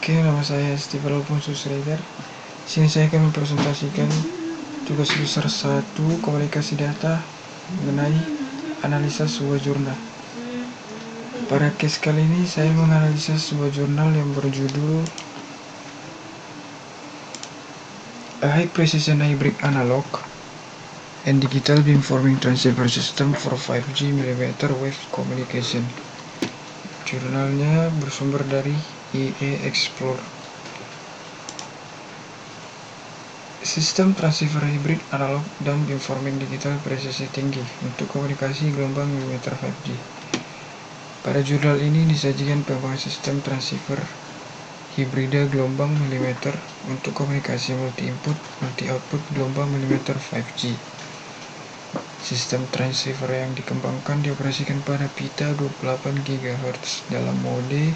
Oke, nama saya Stephen Alphonsus Reger. Sini saya akan mempresentasikan tugas besar 1 komunikasi data mengenai analisa sebuah jurnal. Pada case kali ini saya menganalisa sebuah jurnal yang berjudul A High Precision Hybrid Analog and Digital Beamforming Transceiver System for 5G mm Wave Communication. Jurnalnya bersumber dari IE Explorer. Sistem transceiver hybrid analog dan beamforming digital presisi tinggi untuk komunikasi gelombang milimeter 5G. Pada jurnal ini disajikan pengembangan sistem transceiver hibrida gelombang milimeter untuk komunikasi multi-input, multi-output gelombang milimeter 5G. Sistem transceiver yang dikembangkan dioperasikan pada pita 28 GHz dalam mode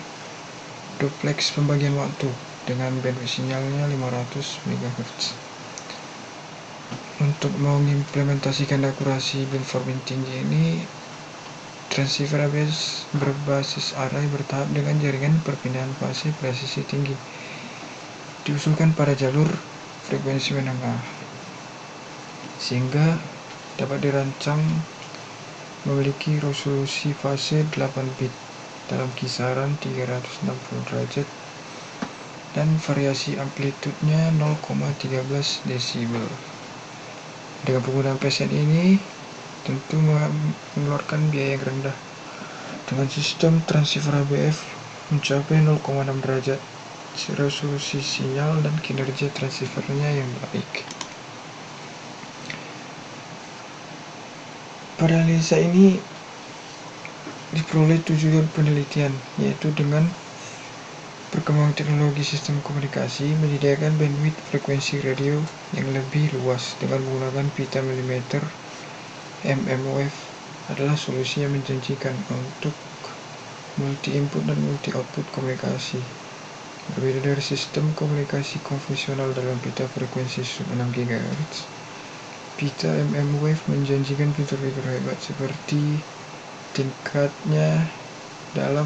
duplex pembagian waktu dengan bandwidth sinyalnya 500 MHz. Untuk mengimplementasikan akurasi beamforming tinggi ini, transceiver ABS berbasis array bertahap dengan jaringan perpindahan fase presisi tinggi diusulkan pada jalur frekuensi menengah, sehingga dapat dirancang memiliki resolusi fase 8 bit dalam kisaran 360 derajat dan variasi amplitudenya 0,13 desibel. Dengan penggunaan PSN ini tentu mengeluarkan biaya yang rendah dengan sistem transceiver ABF mencapai 0,6 derajat resolusi sinyal dan kinerja transceivernya yang baik. Pada analisa ini diperoleh tujuan penelitian, yaitu dengan perkembangan teknologi sistem komunikasi menyediakan bandwidth frekuensi radio yang lebih luas dengan menggunakan pita milimeter mmWave adalah solusi yang menjanjikan untuk multi-input dan multi-output komunikasi. Berbeda dari sistem komunikasi konvensional dalam pita frekuensi sub 6 GHz, pita mmWave menjanjikan fitur-fitur hebat seperti tingkatnya dalam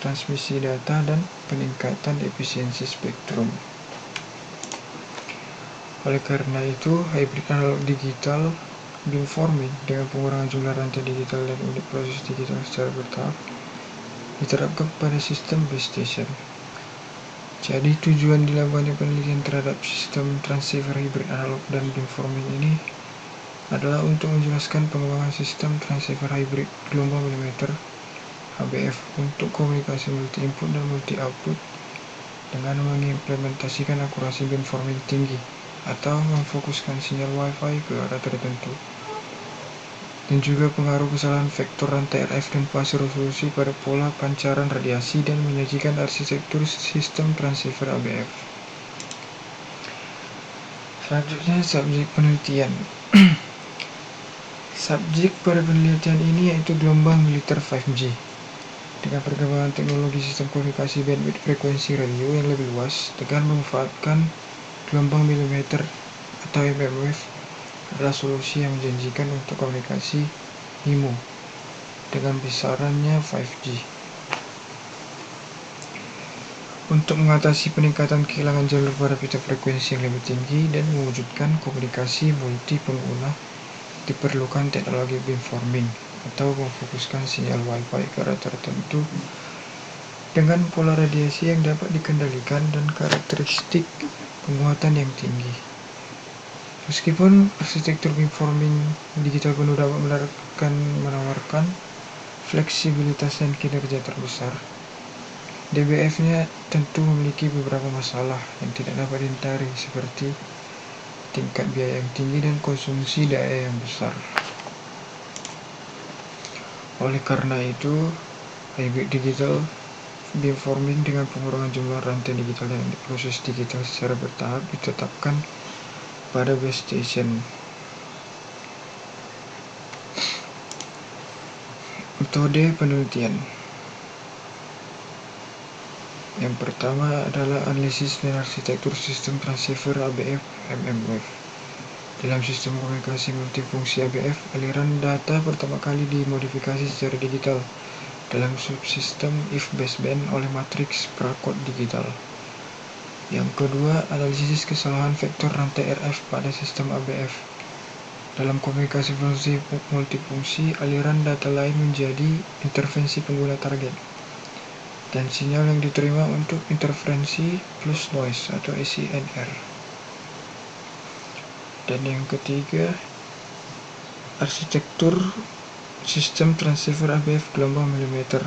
transmisi data dan peningkatan efisiensi spektrum. Oleh karena itu, hybrid analog digital beamforming dengan pengurangan jumlah rantai digital dan unit proses digital secara bertahap diterapkan pada sistem base station. Jadi tujuan dilakukannya penelitian terhadap sistem transceiver hybrid analog dan beamforming ini adalah untuk menjelaskan pengembangan sistem transceiver hybrid gelombang milimeter HBF untuk komunikasi multi-input dan multi-output dengan mengimplementasikan akurasi beamforming tinggi atau memfokuskan sinyal Wi-Fi ke arah tertentu, dan juga pengaruh kesalahan vektor rantai RF dan fase resolusi pada pola pancaran radiasi dan menyajikan arsitektur sistem transceiver ABF. Selanjutnya, subjek penelitian. Subjek pada penelitian ini yaitu gelombang militer 5G. Dengan perkembangan teknologi sistem komunikasi bandwidth frekuensi radio yang lebih luas dengan memanfaatkan gelombang milimeter atau mmWave adalah solusi yang menjanjikan untuk komunikasi MIMO dengan besarannya 5G. Untuk mengatasi peningkatan kehilangan jalur pada pita frekuensi yang lebih tinggi dan mewujudkan komunikasi multi pengguna, diperlukan teknologi beamforming atau memfokuskan sinyal Wi-Fi ke arah tertentu dengan pola radiasi yang dapat dikendalikan dan karakteristik penguatan yang tinggi. Meskipun arsitektur beamforming digital penuh dapat menawarkan fleksibilitas dan kinerja terbesar, DBF-nya tentu memiliki beberapa masalah yang tidak dapat dihindari seperti tingkat biaya yang tinggi dan konsumsi daya yang besar. Oleh karena itu, hybrid digital beamforming dengan pengurangan jumlah rantai digital dan proses digital secara bertahap ditetapkan pada base station. Metode penelitian. Yang pertama adalah analisis dan arsitektur sistem transceiver ABF mmWave. Dalam sistem komunikasi multifungsi ABF, aliran data pertama kali dimodifikasi secara digital dalam subsistem if baseband oleh matriks prakod digital. Yang kedua, analisis kesalahan vektor rantai RF pada sistem ABF. Dalam komunikasi fungsi multifungsi, aliran data lain menjadi intervensi pengguna target, dan sinyal yang diterima untuk interferensi plus noise atau SINR. Dan yang ketiga, arsitektur sistem transceiver ABF gelombang milimeter,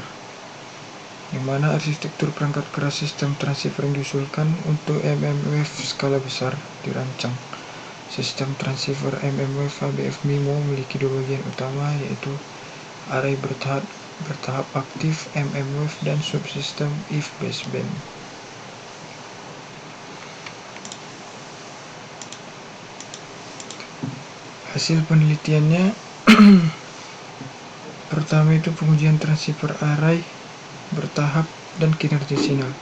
yang mana arsitektur perangkat keras sistem transceiver yang diusulkan untuk mmWave skala besar dirancang. Sistem transceiver mmWave ABF MIMO memiliki dua bagian utama, yaitu array bertahap aktif mmWave dan subsistem if baseband. Hasil penelitiannya pertama itu pengujian transceiver array bertahap dan kinerja sinyal.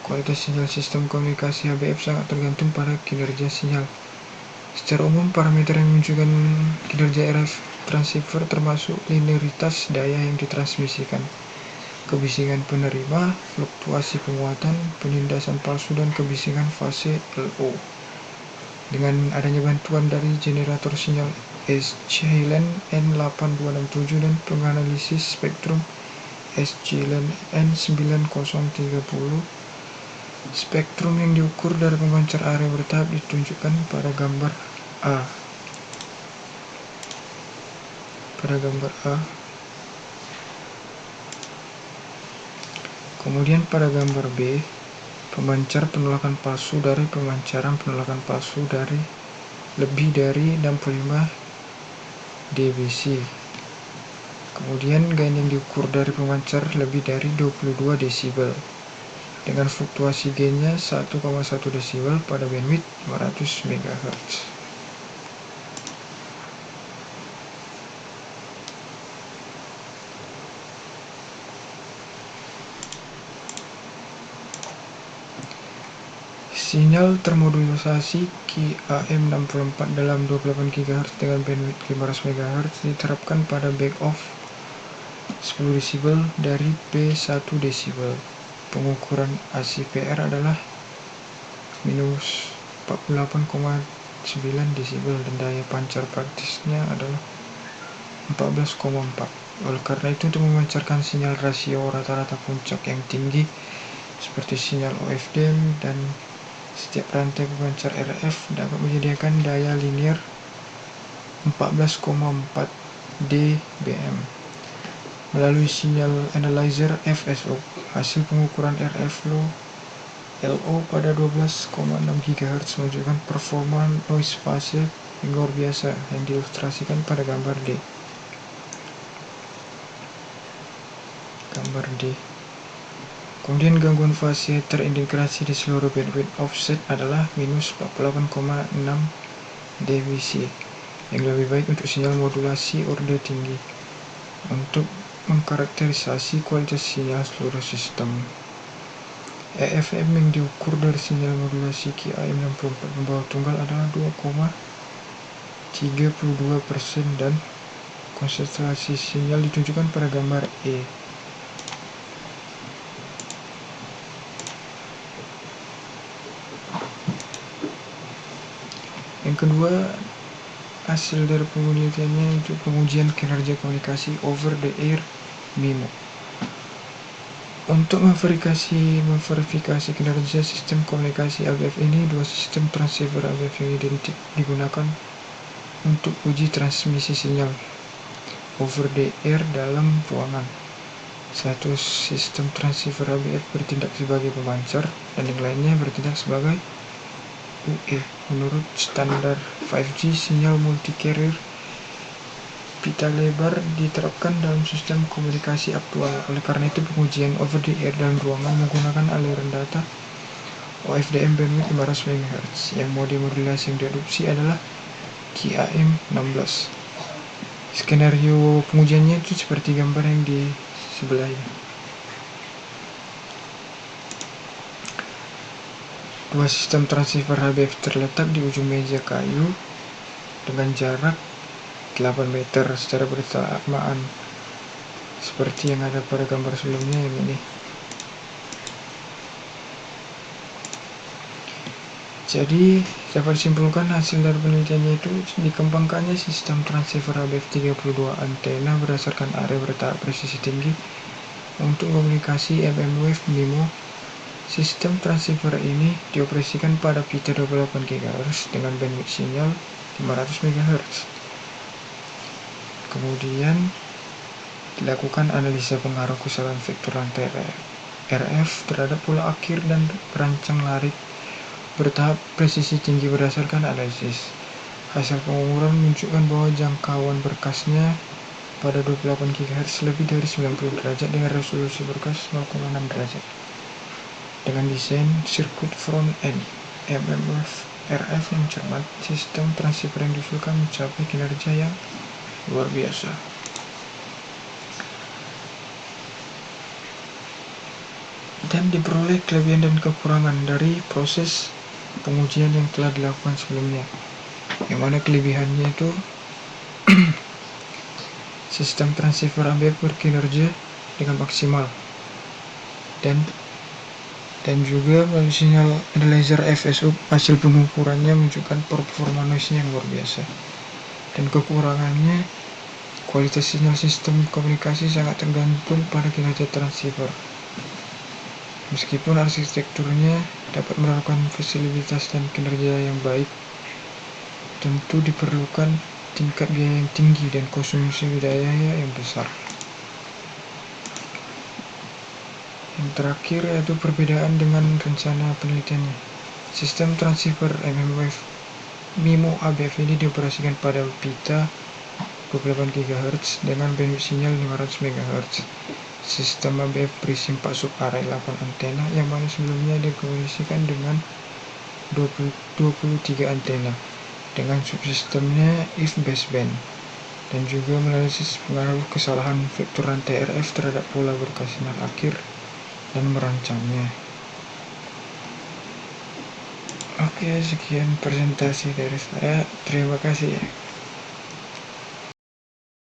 Kualitas sinyal sistem komunikasi ABF sangat tergantung pada kinerja sinyal. Secara umum, parameter yang menunjukkan kinerja RF transceiver termasuk linearitas daya yang ditransmisikan, kebisingan penerima, fluktuasi penguatan, penindasan palsu, dan kebisingan fase LO. Dengan adanya bantuan dari generator sinyal SGLAN N8267 dan penganalisis spektrum SGLAN N9030, spektrum yang diukur dari pemancar array bertahap ditunjukkan pada gambar A. Kemudian pada gambar B, pemancar penolakan palsu dari pemancaran penolakan palsu dari lebih dari 65 dBc. Kemudian gain yang diukur dari pemancar lebih dari 22 desibel dengan fluktuasi gainnya 1,1 desibel pada bandwidth 500 MHz. Sinyal termodulisasi QAM64 dalam 28 GHz dengan bandwidth 500 MHz diterapkan pada back off 10 desibel dari P1 desibel. Pengukuran ACPR adalah minus 48,9 desibel dan daya pancar praktisnya adalah 14,4. Oleh karena itu, untuk memancarkan sinyal rasio rata-rata puncak yang tinggi seperti sinyal OFDM, dan setiap rantai pemancar RF dapat menyediakan daya linear 14,4 dBm melalui sinyal analyzer FSO. Hasil pengukuran RF LO pada 12,6 GHz menunjukkan performa noise fase yang luar biasa yang diilustrasikan pada gambar D. Kemudian gangguan fase terintegrasi di seluruh bandwidth offset adalah minus 48,6 dBc, yang lebih baik untuk sinyal modulasi orde tinggi. Untuk mengkarakterisasi kualitas sinyal seluruh sistem, EFM yang diukur dari sinyal modulasi QAM64 membawa tunggal adalah 2,32% dan konsentrasi sinyal ditunjukkan pada gambar E. Yang kedua, hasil dari penelitiannya untuk pengujian kinerja komunikasi over the air MIMO. Untuk memverifikasi kinerja sistem komunikasi ABF ini, dua sistem transceiver ABF yang identik digunakan untuk uji transmisi sinyal over the air dalam ruangan. Satu sistem transceiver ABF bertindak sebagai pemancar dan yang lainnya bertindak sebagai UE. Menurut standar 5G, sinyal multi-carrier pita lebar diterapkan dalam sistem komunikasi aktual. Oleh karena itu, pengujian over the air dalam ruangan menggunakan aliran data OFDM bandwidth 500 MHz. Yang mode modulasi yang diadopsi adalah QAM16. Skenario pengujiannya itu seperti gambar yang di sebelahnya. Dua sistem transceiver ABF terletak di ujung meja kayu dengan jarak 8 meter secara bersamaan, seperti yang ada pada gambar sebelumnya yang ini. Jadi dapat disimpulkan hasil dari penelitiannya itu dikembangkannya sistem transceiver ABF32 antena berdasarkan area bertahap presisi tinggi untuk komunikasi mmWave MIMO. Sistem transceiver ini dioperasikan pada pita 28 GHz dengan bandwidth sinyal 500 MHz. Kemudian dilakukan analisa pengaruh kesalahan vektor rantai RF terhadap pola akhir dan perancang larik bertahap presisi tinggi berdasarkan analisis. Hasil pengukuran menunjukkan bahwa jangkauan berkasnya pada 28 GHz lebih dari 90 derajat dengan resolusi berkas 0,6 derajat. Dengan desain sirkuit front-end mmWave RF yang cermat, sistem transceiver yang diusulkan mencapai kinerja yang luar biasa. Dan diperoleh kelebihan dan kekurangan dari proses pengujian yang telah dilakukan sebelumnya. Yang mana kelebihannya itu sistem transceiver ABF berkinerja dengan maksimal dan juga melalui sinyal analyzer FSU hasil pengukurannya menunjukkan performa noise-nya yang luar biasa. Dan kekurangannya, kualitas sinyal sistem komunikasi sangat tergantung pada kinerja transceiver. Meskipun arsitekturnya dapat menawarkan fasilitas dan kinerja yang baik, tentu diperlukan tingkat biaya yang tinggi dan konsumsi daya yang besar. Yang terakhir yaitu perbedaan dengan rencana penelitiannya. Sistem transceiver mmWave MIMO ABF ini dioperasikan pada pita 28 GHz dengan bandwidth sinyal 500 MHz. Sistem ABF berisi 4 sub-array 8 antena yang mana sebelumnya dikomunikasikan dengan 23 antena dengan subsistemnya if baseband, dan juga menganalisis pengaruh kesalahan vektor rantai RF terhadap pola berkas sinyal akhir dan merancangnya. Oke, sekian presentasi dari saya. Terima kasih ya.